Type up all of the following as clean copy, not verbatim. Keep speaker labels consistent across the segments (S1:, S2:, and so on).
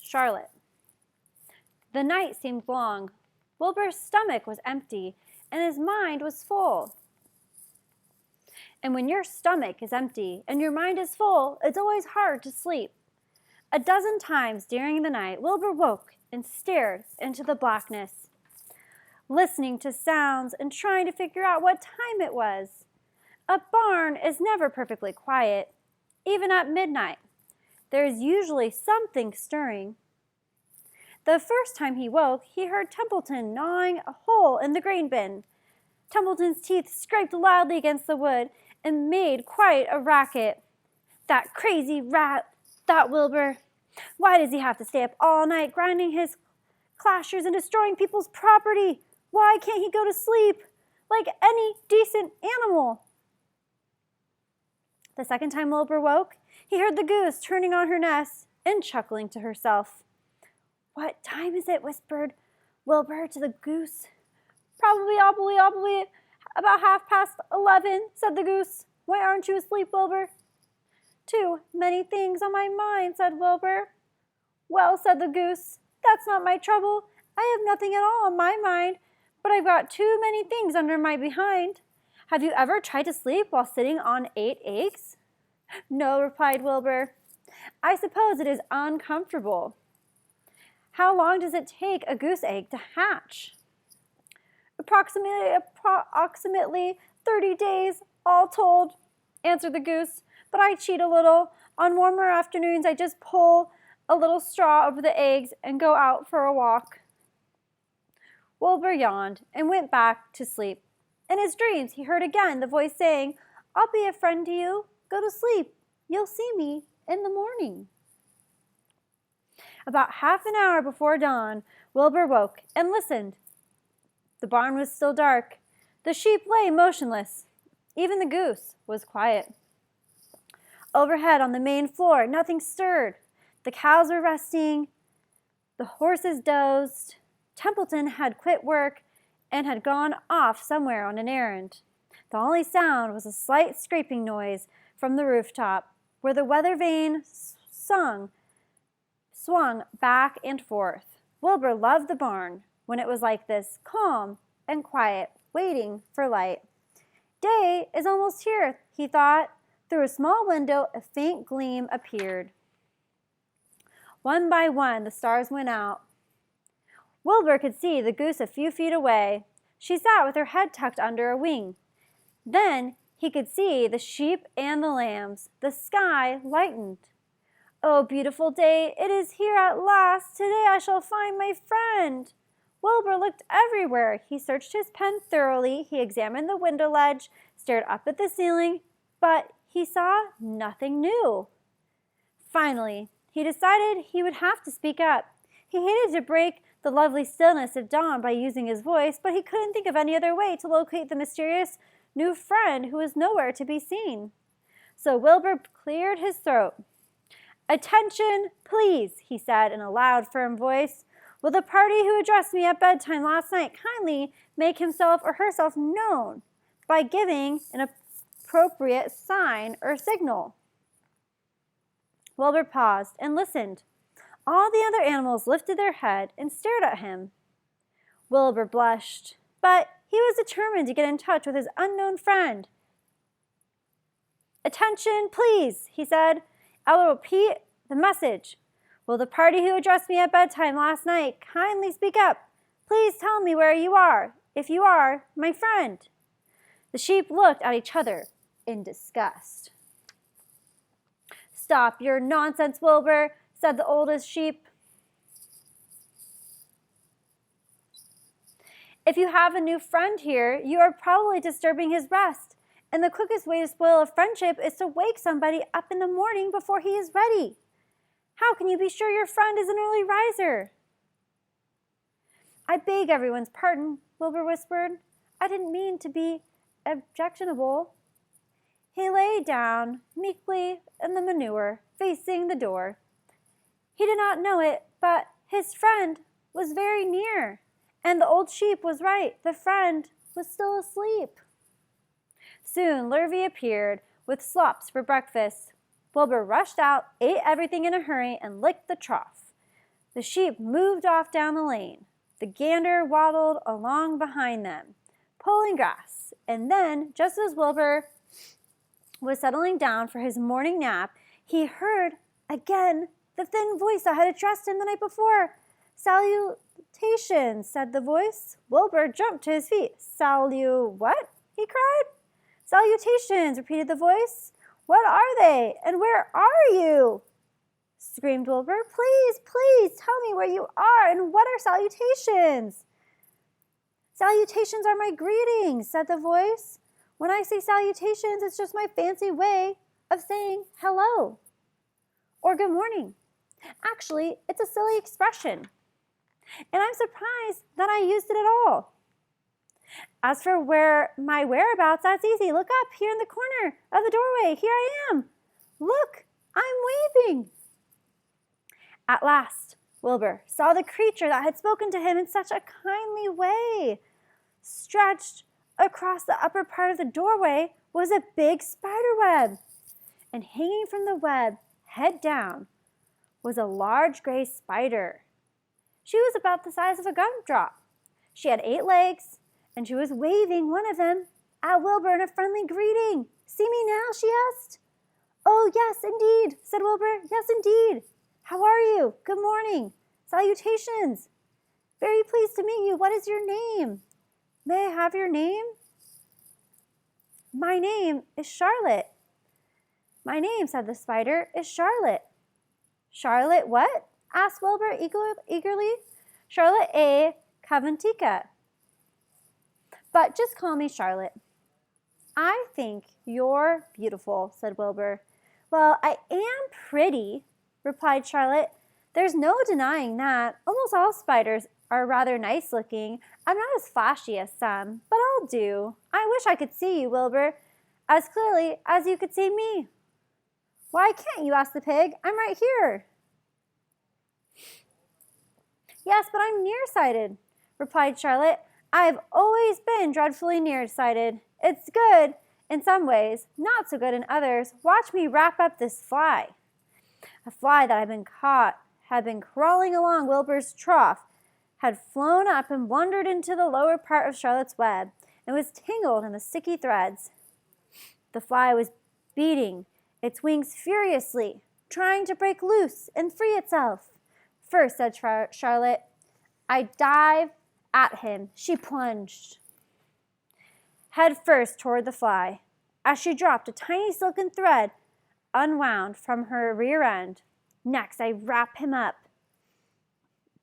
S1: Charlotte. The night seemed long. Wilbur's stomach was empty, and his mind was full. And when your stomach is empty and your mind is full, it's always hard to sleep. A dozen times during the night, Wilbur woke and stared into the blackness, listening to sounds and trying to figure out what time it was. A barn is never perfectly quiet, even at midnight. There is usually something stirring. The first time he woke, he heard Templeton gnawing a hole in the grain bin. Templeton's teeth scraped loudly against the wood and made quite a racket. "That crazy rat," thought Wilbur. "Why does he have to stay up all night grinding his clashers and destroying people's property? Why can't he go to sleep like any decent animal?" The second time Wilbur woke, he heard the goose turning on her nest and chuckling to herself. "What time is it?" whispered Wilbur to the goose. "Probably about 11:30, said the goose. "Why aren't you asleep, Wilbur?" "Too many things on my mind," said Wilbur. "Well," said the goose, "that's not my trouble. I have nothing at all on my mind, but I've got too many things under my behind. Have you ever tried to sleep while sitting on 8 eggs?" "No," replied Wilbur. "I suppose it is uncomfortable." "How long does it take a goose egg to hatch?" Approximately 30 days, all told," answered the goose. "But I cheat a little. On warmer afternoons, I just pull a little straw over the eggs and go out for a walk." Wilbur yawned and went back to sleep. In his dreams, he heard again the voice saying, "I'll be a friend to you. Go to sleep. You'll see me in the morning." About half an hour before dawn, Wilbur woke and listened. The barn was still dark. The sheep lay motionless. Even the goose was quiet. Overhead on the main floor, nothing stirred. The cows were resting. The horses dozed. Templeton had quit work and had gone off somewhere on an errand. The only sound was a slight scraping noise from the rooftop, where the weather vane swung back and forth. Wilbur loved the barn when it was like this, calm and quiet, waiting for light. Day is almost here, he thought. Through a small window, a faint gleam appeared. One by one, the stars went out. Wilbur could see the goose a few feet away. She sat with her head tucked under a wing. Then he could see the sheep and the lambs. The sky lightened. "Oh, beautiful day, it is here at last. Today I shall find my friend." Wilbur looked everywhere. He searched his pen thoroughly. He examined the window ledge, stared up at the ceiling, but he saw nothing new. Finally, he decided he would have to speak up. He hated to break the lovely stillness of dawn by using his voice, but he couldn't think of any other way to locate the mysterious new friend who was nowhere to be seen. So Wilbur cleared his throat. "Attention, please," he said in a loud, firm voice. "Will the party who addressed me at bedtime last night kindly make himself or herself known by giving an appropriate sign or signal?" Wilbur paused and listened. All the other animals lifted their head and stared at him. Wilbur blushed, but he was determined to get in touch with his unknown friend. "Attention, please," he said. "I will repeat the message. Will the party who addressed me at bedtime last night kindly speak up? Please tell me where you are, if you are my friend." The sheep looked at each other in disgust. "Stop your nonsense, Wilbur," said the oldest sheep. "If you have a new friend here, you are probably disturbing his rest. And the quickest way to spoil a friendship is to wake somebody up in the morning before he is ready. How can you be sure your friend is an early riser?" "I beg everyone's pardon," Wilbur whispered. "I didn't mean to be objectionable." He lay down meekly in the manure, facing the door. He did not know it, but his friend was very near, and the old sheep was right. The friend was still asleep. Soon Lurvy appeared with slops for breakfast. Wilbur rushed out, ate everything in a hurry, and licked the trough. The sheep moved off down the lane. The gander waddled along behind them, pulling grass. And then, just as Wilbur was settling down for his morning nap, he heard again the thin voice that had addressed him the night before. "Salutations," said the voice. Wilbur jumped to his feet. What?" he cried. "Salutations," repeated the voice. "What are they? And where are you?" screamed Wilbur. "Please, please tell me where you are and what are salutations?" "Salutations are my greetings," said the voice. "When I say salutations, it's just my fancy way of saying hello or good morning. Actually, it's a silly expression, and I'm surprised that I used it at all. As for my whereabouts, that's easy. Look up here in the corner of the doorway. Here I am. Look, I'm waving." At last, Wilbur saw the creature that had spoken to him in such a kindly way. Stretched across the upper part of the doorway was a big spider web, and hanging from the web, head down, was a large gray spider. She was about the size of a gumdrop. She had 8 legs, and she was waving one of them at Wilbur in a friendly greeting. "See me now?" she asked. "Oh, yes, indeed," said Wilbur. "Yes, indeed. How are you? Good morning. Salutations. Very pleased to meet you. What is your name? May I have your name?" "My name is Charlotte." "My name," said the spider, "is Charlotte." "Charlotte what?" asked Wilbur eagerly. "Charlotte A. Caventica. But just call me Charlotte." "I think you're beautiful," said Wilbur. "Well, I am pretty," replied Charlotte. "There's no denying that. Almost all spiders are rather nice looking. I'm not as flashy as some, but I'll do. I wish I could see you, Wilbur, as clearly as you could see me." "Why can't you?" asked the pig. "I'm right here." "Yes, but I'm nearsighted," replied Charlotte. "I've always been dreadfully nearsighted. It's good in some ways, not so good in others. Watch me wrap up this fly." A fly that had been crawling along Wilbur's trough, had flown up and wandered into the lower part of Charlotte's web, and was tangled in the sticky threads. The fly was beating its wings furiously, trying to break loose and free itself. "First," said Charlotte, "I dive at him." She plunged head first toward the fly. As she dropped, a tiny silken thread unwound from her rear end. "Next, I wrap him up."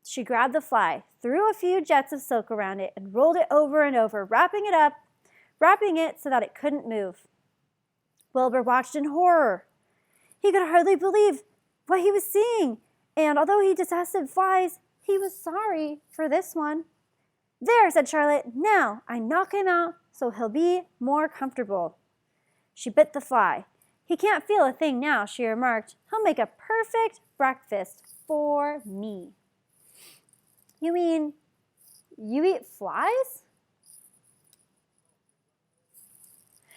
S1: She grabbed the fly, threw a few jets of silk around it, and rolled it over and over, wrapping it so that it couldn't move. Wilbur watched in horror. He could hardly believe what he was seeing, and although he detested flies, he was sorry for this one. "There," said Charlotte. "Now I knock him out so he'll be more comfortable." She bit the fly. "He can't feel a thing now," she remarked. "He'll make a perfect breakfast for me." "You mean you eat flies?"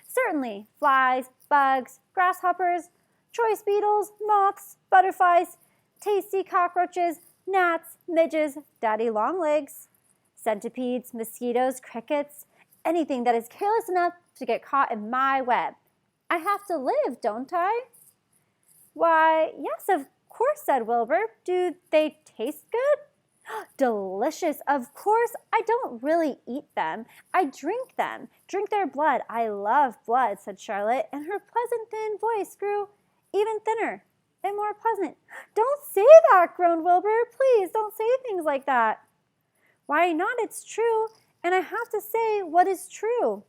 S1: "Certainly. Flies, bugs, grasshoppers, choice beetles, moths, butterflies, tasty cockroaches, gnats, midges, daddy longlegs, centipedes, mosquitoes, crickets, anything that is careless enough to get caught in my web. I have to live, don't I?" "Why, yes, of course," said Wilbur. "Do they taste good?" "Delicious, of course. I don't really eat them. I drink them. Drink their blood. I love blood," said Charlotte, and her pleasant thin voice grew even thinner and more pleasant. "Don't say that," groaned Wilbur. "Please don't say things like that." "Why not? It's true, and I have to say what is true.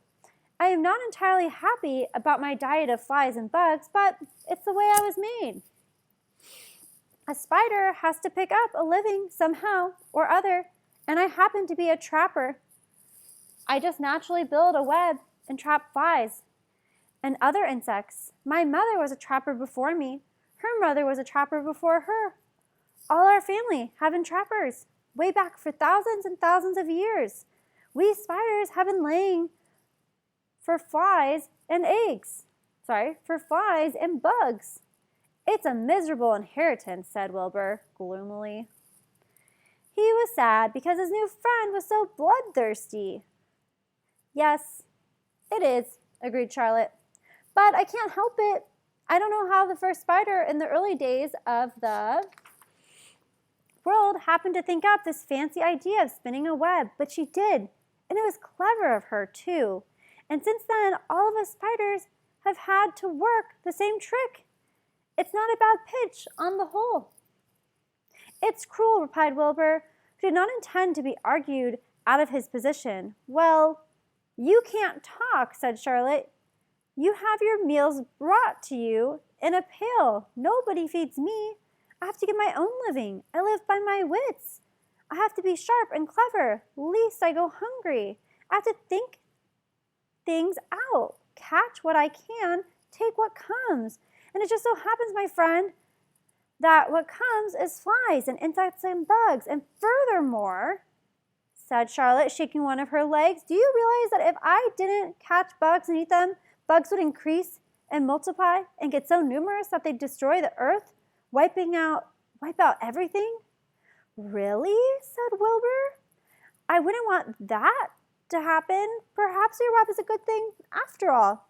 S1: I am not entirely happy about my diet of flies and bugs, but it's the way I was made. A spider has to pick up a living somehow or other, and I happen to be a trapper. I just naturally build a web and trap flies and other insects. My mother was a trapper before me. Her mother was a trapper before her. All our family have been trappers, way back for thousands and thousands of years. We spiders have been laying for flies and bugs. It's a miserable inheritance," said Wilbur gloomily. He was sad because his new friend was so bloodthirsty. Yes, it is, agreed Charlotte. But I can't help it. I don't know how the first spider in the early days of the world happened to think up this fancy idea of spinning a web, but she did. And it was clever of her, too. And since then, all of us spiders have had to work the same trick. It's not a bad pitch on the whole. It's cruel, replied Wilbur, who did not intend to be argued out of his position. Well, you can't talk, said Charlotte. You have your meals brought to you in a pail. Nobody feeds me. I have to get my own living. I live by my wits. I have to be sharp and clever, lest I go hungry. I have to think things out, catch what I can, take what comes. And it just so happens, my friend, that what comes is flies and insects and bugs. And furthermore, said Charlotte, shaking one of her legs, do you realize that if I didn't catch bugs and eat them, bugs would increase and multiply and get so numerous that they'd destroy the earth, wipe out everything? Really? Said Wilbur. I wouldn't want that to happen. Perhaps your web is a good thing after all.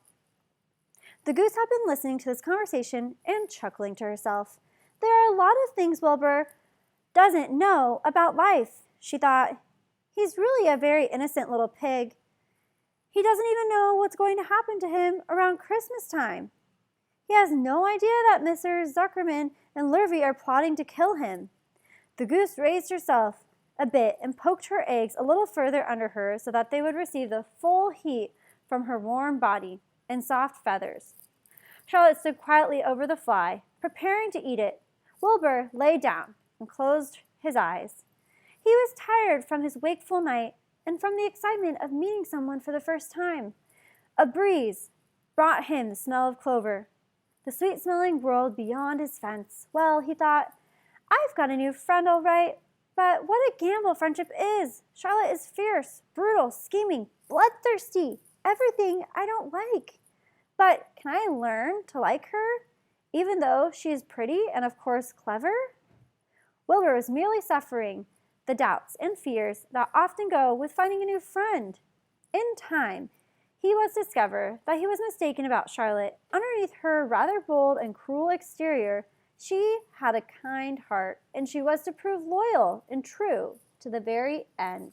S1: The goose had been listening to this conversation and chuckling to herself. There are a lot of things Wilbur doesn't know about life, she thought. He's really a very innocent little pig. He doesn't even know what's going to happen to him around Christmas time. He has no idea that Mr. Zuckerman and Lurvy are plotting to kill him. The goose raised herself a bit and poked her eggs a little further under her so that they would receive the full heat from her warm body and soft feathers. Charlotte stood quietly over the fly, preparing to eat it. Wilbur lay down and closed his eyes. He was tired from his wakeful night and from the excitement of meeting someone for the first time. A breeze brought him the smell of clover, the sweet-smelling world beyond his fence. Well, he thought, I've got a new friend all right, but what a gamble friendship is. Charlotte is fierce, brutal, scheming, bloodthirsty, everything I don't like. But can I learn to like her, even though she is pretty and, of course, clever? Wilbur was merely suffering the doubts and fears that often go with finding a new friend. In time, he was to discover that he was mistaken about Charlotte. Underneath her rather bold and cruel exterior, she had a kind heart, and she was to prove loyal and true to the very end.